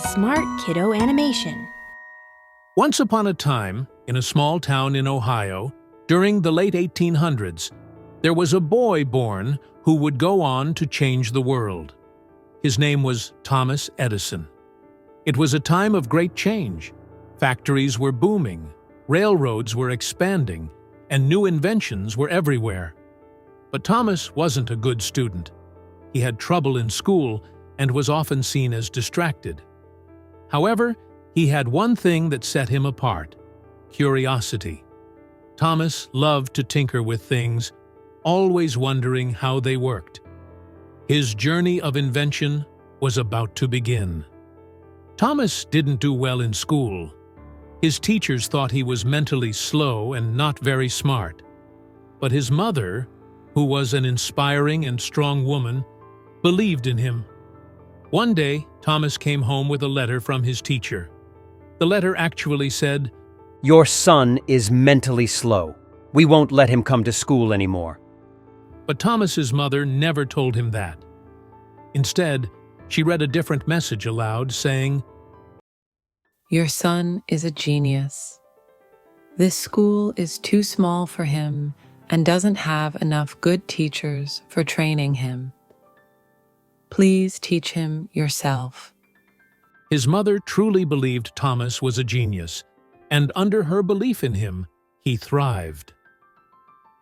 Smart Kiddo Animation. Once upon a time, in a small town in Ohio, during the late 1800s, there was a boy born who would go on to change the world. His name was Thomas Edison. It was a time of great change. Factories were booming, railroads were expanding, and new inventions were everywhere. But Thomas wasn't a good student. He had trouble in school and was often seen as distracted. However, he had one thing that set him apart: curiosity. Thomas loved to tinker with things, always wondering how they worked. His journey of invention was about to begin. Thomas didn't do well in school. His teachers thought he was mentally slow and not very smart. But his mother, who was an inspiring and strong woman, believed in him. One day, Thomas came home with a letter from his teacher. The letter actually said, "Your son is mentally slow. We won't let him come to school anymore." But Thomas's mother never told him that. Instead, she read a different message aloud, saying, "Your son is a genius. This school is too small for him and doesn't have enough good teachers for training him. Please teach him yourself." His mother truly believed Thomas was a genius, and under her belief in him, he thrived.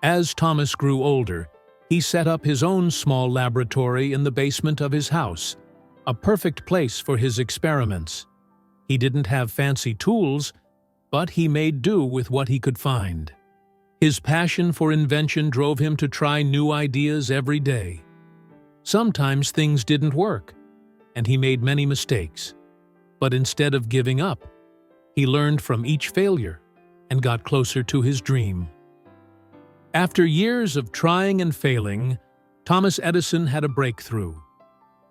As Thomas grew older, he set up his own small laboratory in the basement of his house, a perfect place for his experiments. He didn't have fancy tools, but he made do with what he could find. His passion for invention drove him to try new ideas every day. Sometimes things didn't work, and he made many mistakes. But instead of giving up, he learned from each failure and got closer to his dream. After years of trying and failing, Thomas Edison had a breakthrough.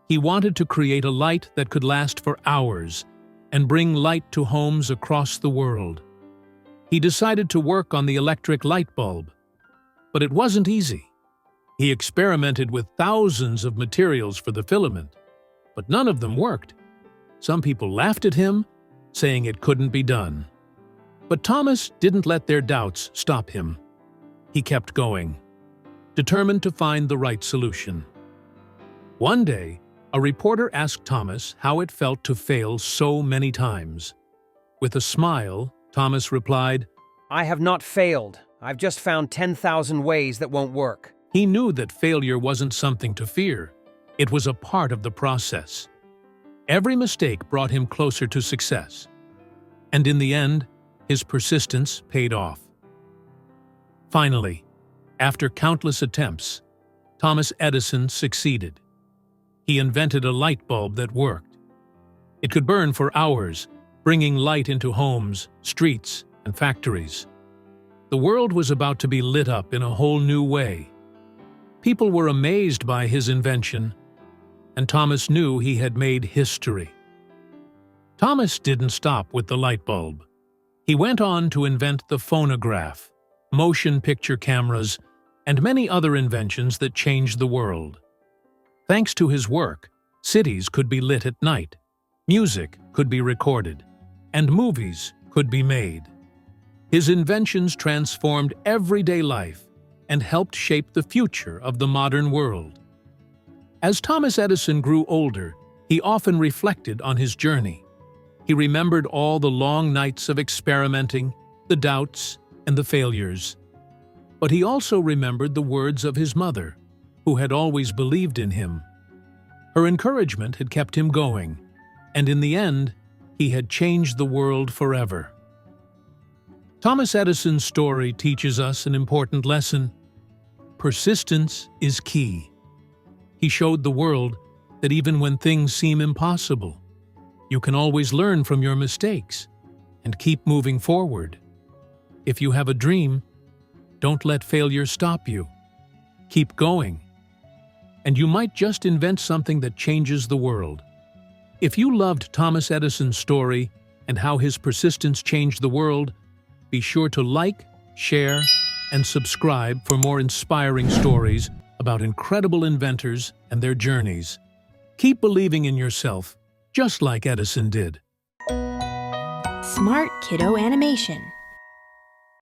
He wanted to create a light that could last for hours and bring light to homes across the world. He decided to work on the electric light bulb, but it wasn't easy. He experimented with thousands of materials for the filament, but none of them worked. Some people laughed at him, saying it couldn't be done. But Thomas didn't let their doubts stop him. He kept going, determined to find the right solution. One day, a reporter asked Thomas how it felt to fail so many times. With a smile, Thomas replied, "I have not failed. I've just found 10,000 ways that won't work." He knew that failure wasn't something to fear. It was a part of the process. Every mistake brought him closer to success. And in the end, his persistence paid off. Finally, after countless attempts, Thomas Edison succeeded. He invented a light bulb that worked. It could burn for hours, bringing light into homes, streets, and factories. The world was about to be lit up in a whole new way. People were amazed by his invention, and Thomas knew he had made history. Thomas didn't stop with the light bulb. He went on to invent the phonograph, motion picture cameras, and many other inventions that changed the world. Thanks to his work, cities could be lit at night, music could be recorded, and movies could be made. His inventions transformed everyday life and helped shape the future of the modern world. As Thomas Edison grew older, he often reflected on his journey. He remembered all the long nights of experimenting, the doubts, and the failures. But he also remembered the words of his mother, who had always believed in him. Her encouragement had kept him going, and in the end, he had changed the world forever. Thomas Edison's story teaches us an important lesson. Persistence is key. He showed the world that even when things seem impossible, you can always learn from your mistakes and keep moving forward. If you have a dream, don't let failure stop you. Keep going. And you might just invent something that changes the world. If you loved Thomas Edison's story and how his persistence changed the world, be sure to like, share, and subscribe for more inspiring stories about incredible inventors and their journeys. Keep believing in yourself just like Edison did. Smart Kiddo Animation.